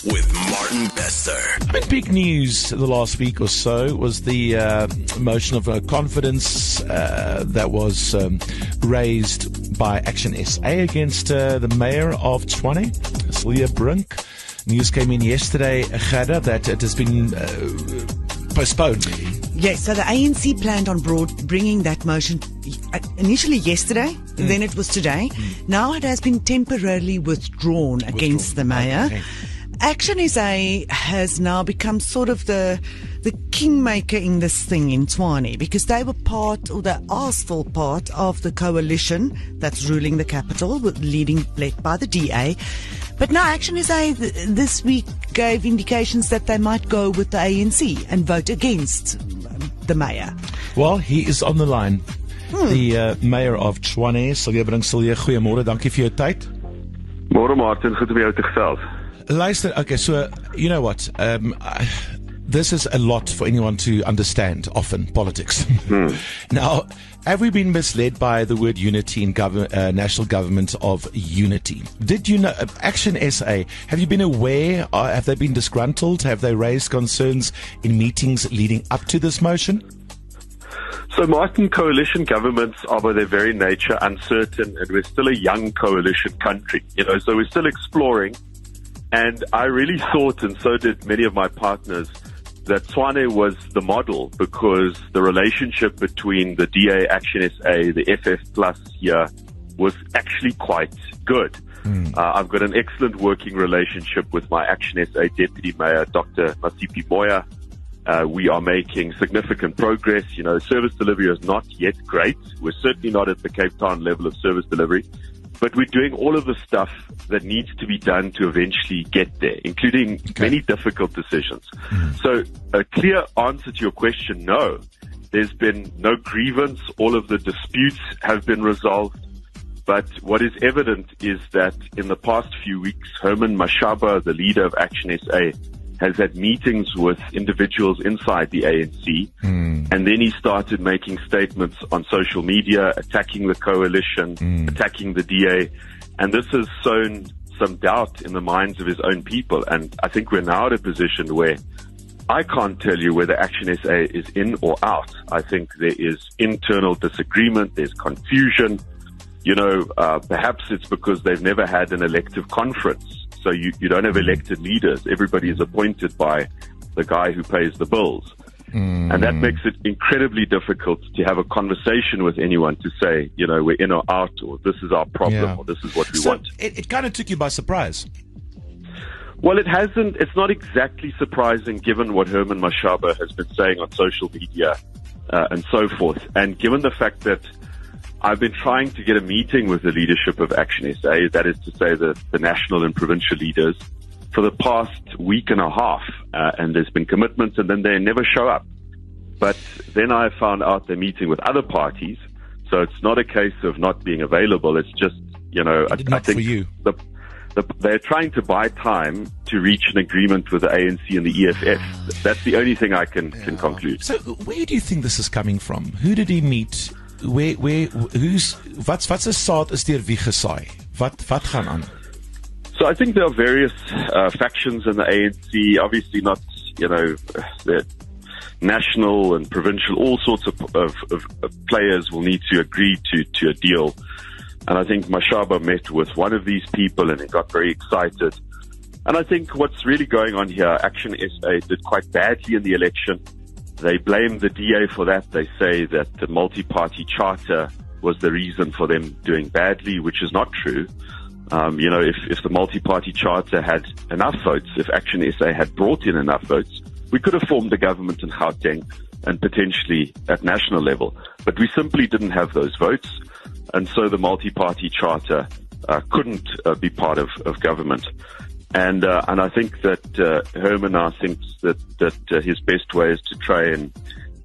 with Martin Bester. I mean, big news the last week or so was the motion of confidence that was raised by Action SA against the Mayor of Tshwane, Cilliers Brink. News came in yesterday, Gerda, that it has been postponed. Yes, so the ANC planned on bringing that motion initially yesterday, then it was today. Now it has been temporarily withdrawn against the mayor. Okay. Action SA has now become sort of the kingmaker in this thing in Tshwane, because they were they asked for part of the coalition that's ruling the capital, led by the DA. But now Action SA this week gave indications that they might go with the ANC and vote against the mayor. Well, he is on the line. The Mayor of Tshwane, Cilliers Brink. Cilliers, goeiemôre, dankie vir jou tyd. Môre Martin, goed om jou te gesels. Luister, okay, so, you know what, this is a lot for anyone to understand, often, politics. Now, have we been misled by the word unity in national government of unity? Did you know, Action SA, have you been aware, have they been disgruntled? Have they raised concerns in meetings leading up to this motion? So Martin, coalition governments are by their very nature uncertain, and we're still a young coalition country, so we're still exploring. And I really thought, and so did many of my partners, that Tshwane was the model, because the relationship between the DA, Action SA, the FF Plus here was actually quite good. I've got an excellent working relationship with my Action SA Deputy Mayor, Dr. Masipi Moya. We are making significant progress. Service delivery is not yet great. We're certainly not at the Cape Town level of service delivery, but we're doing all of the stuff that needs to be done to eventually get there, including many difficult decisions. So a clear answer to your question, no. There's been no grievance. All of the disputes have been resolved. But what is evident is that in the past few weeks, Herman Mashaba, the leader of Action SA, has had meetings with individuals inside the ANC, and then he started making statements on social media, attacking the coalition, attacking the DA, and this has sown some doubt in the minds of his own people. And I think we're now at a position where I can't tell you whether Action SA is in or out. I think there is internal disagreement, there's confusion. Perhaps it's because they've never had an elective conference. So you don't have elected leaders. Everybody is appointed by the guy who pays the bills. And that makes it incredibly difficult to have a conversation with anyone to say, we're in or out, or this is our problem, or this is what we want. It kind of took you by surprise. Well, it hasn't. It's not exactly surprising given what Herman Mashaba has been saying on social media and so forth. And given the fact that I've been trying to get a meeting with the leadership of Action SA, that is to say the national and provincial leaders, for the past week and a half, and there's been commitments, and then they never show up. But then I found out they're meeting with other parties, so it's not a case of not being available. It's just, I think for you. They're trying to buy time to reach an agreement with the ANC and the EFF. That's the only thing I can conclude. So where do you think this is coming from? Who did he meet? Wat's 'n saad is deur wie gesaai? Wat gaan aan? So I think there are various factions in the ANC, obviously not, the national and provincial, all sorts of players will need to agree to a deal. And I think Mashaba met with one of these people and he got very excited. And I think what's really going on here, Action SA did quite badly in the election. They blame the DA for that. They say that the multi-party charter was the reason for them doing badly, which is not true. If the multi-party charter had enough votes, if Action SA had brought in enough votes, we could have formed a government in Gauteng and potentially at national level. But we simply didn't have those votes, and so the multi-party charter couldn't be part of government. And I think that Herman now thinks that his best way is to try and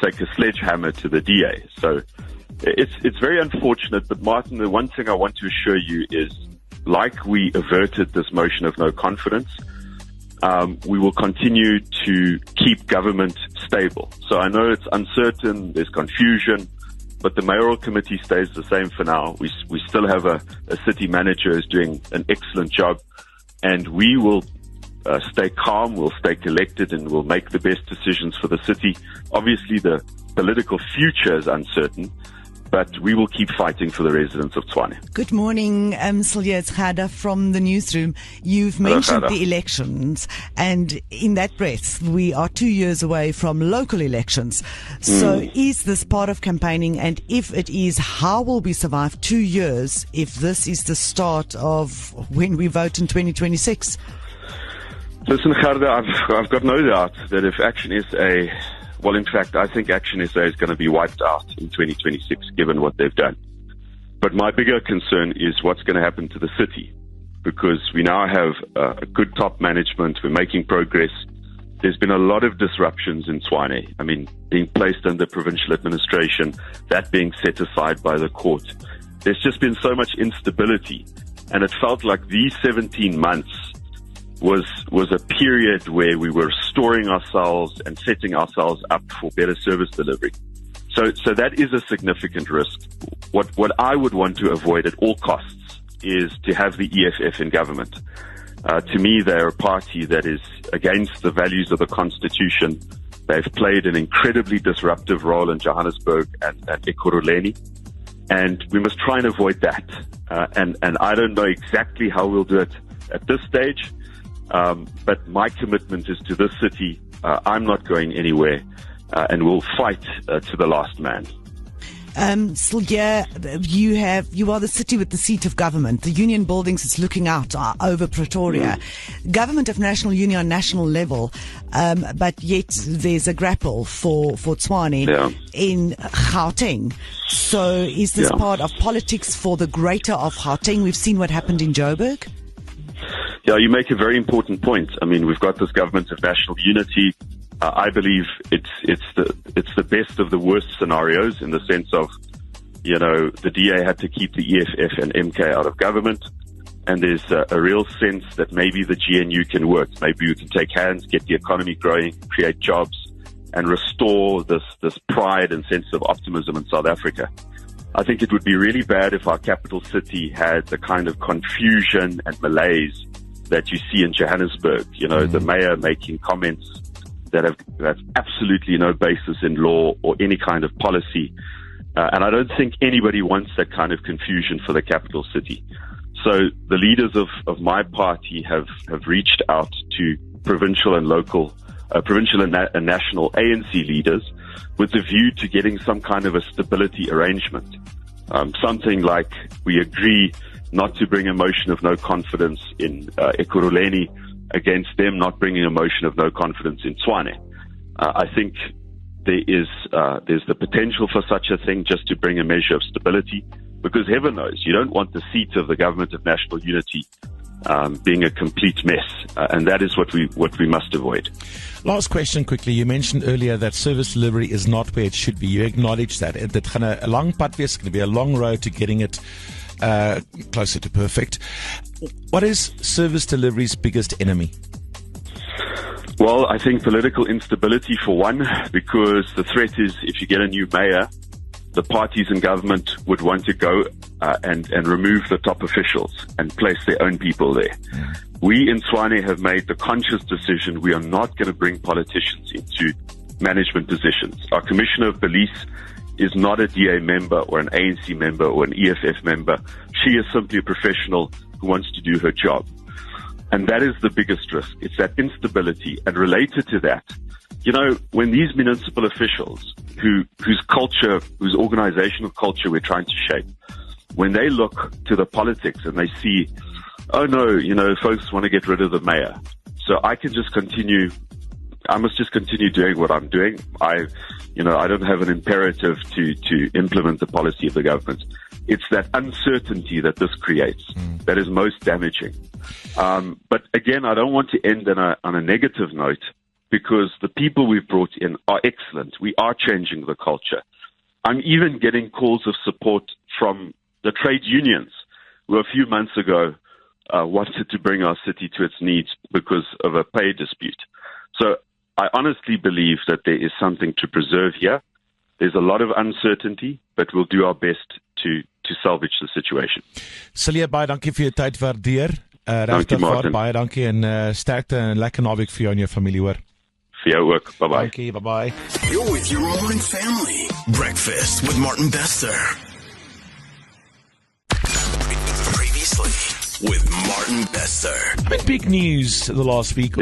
take a sledgehammer to the DA. So it's very unfortunate. But Martin, the one thing I want to assure you is, like we averted this motion of no confidence, we will continue to keep government stable. So I know it's uncertain, there's confusion, but the mayoral committee stays the same for now. We still have a city manager who's doing an excellent job, and we will stay calm, we'll stay collected, and we'll make the best decisions for the city. Obviously, the political future is uncertain, but we will keep fighting for the residents of Tshwane. Good morning, Cilliers Brink from the newsroom. You've mentioned the elections, and in that breath, we are 2 years away from local elections. So is this part of campaigning? And if it is, how will we survive 2 years if this is the start of when we vote in 2026? Listen, Gerda, I've got no doubt that if Action SA, well, in fact, I think Action SA is going to be wiped out in 2026, given what they've done. But my bigger concern is what's going to happen to the city, because we now have a good top management. We're making progress. There's been a lot of disruptions in Tshwane. I mean, being placed under provincial administration, that being set aside by the court. There's just been so much instability, and it felt like these 17 months was a period where we were restoring ourselves and setting ourselves up for better service delivery. So that is a significant risk. What I would want to avoid at all costs is to have the EFF in government. To me, they're a party that is against the values of the Constitution. They've played an incredibly disruptive role in Johannesburg and Ekurhuleni, and we must try and avoid that. And I don't know exactly how we'll do it at this stage. But my commitment is to this city. I'm not going anywhere, and we'll fight to the last man. Cilliers, you are the city with the seat of government. The union buildings is looking out over Pretoria. Government of national union on national level, but yet there's a grapple for Tshwane in Gauteng. So is this part of politics for the greater of Gauteng? We've seen what happened in Joburg. Yeah, you make a very important point. I mean, we've got this government of national unity. I believe it's the best of the worst scenarios, in the sense of, the DA had to keep the EFF and MK out of government, and there's a real sense that maybe the GNU can work. Maybe we can take hands, get the economy growing, create jobs, and restore this pride and sense of optimism in South Africa. I think it would be really bad if our capital city had the kind of confusion and malaise that you see in Johannesburg. The mayor making comments that have absolutely no basis in law or any kind of policy. And I don't think anybody wants that kind of confusion for the capital city. So the leaders of my party have reached out to provincial and local, provincial and national ANC leaders with the view to getting some kind of a stability arrangement. Something like we agree not to bring a motion of no confidence in Ekurhuleni against them not bringing a motion of no confidence in Tshwane. I think there's the potential for such a thing, just to bring a measure of stability, because heaven knows you don't want the seat of the government of national unity being a complete mess, and that is what we must avoid. Last question quickly. You mentioned earlier that service delivery is not where it should be. You acknowledge that. It's going to a long pad wees, going to be a long road to getting it closer to perfect. What is service delivery's biggest enemy? Well, I think political instability for one, because the threat is if you get a new mayor, the parties in government would want to go and remove the top officials and place their own people there. We in Tshwane have made the conscious decision we are not going to bring politicians into management positions. Our Commissioner of Police is not a DA member or an ANC member or an EFF member. She is simply a professional who wants to do her job. And that is the biggest risk. It's that instability. And related to that, when these municipal officials whose culture, whose organizational culture we're trying to shape, when they look to the politics and they see, oh no, folks want to get rid of the mayor, so I must just continue doing what I'm doing. I don't have an imperative to implement the policy of the government. It's that uncertainty that this creates that is most damaging. But again, I don't want to end on a negative note, because the people we've brought in are excellent. We are changing the culture. I'm even getting calls of support from the trade unions, who a few months ago wanted to bring our city to its knees because of a pay dispute. So I honestly believe that there is something to preserve here. There's a lot of uncertainty, but we'll do our best to salvage the situation. Cilliers, baie dankie vir jou tyd, waardeer. Dankie, Martin. Baie dankie en sterkte en lekker naweek vir jou en jou familie, hoor. Vir jou ook. Bye-bye. Dankie, bye-bye. You're with your morning family. Breakfast with Martin Bester. Previously with Martin Bester. Big news the last week.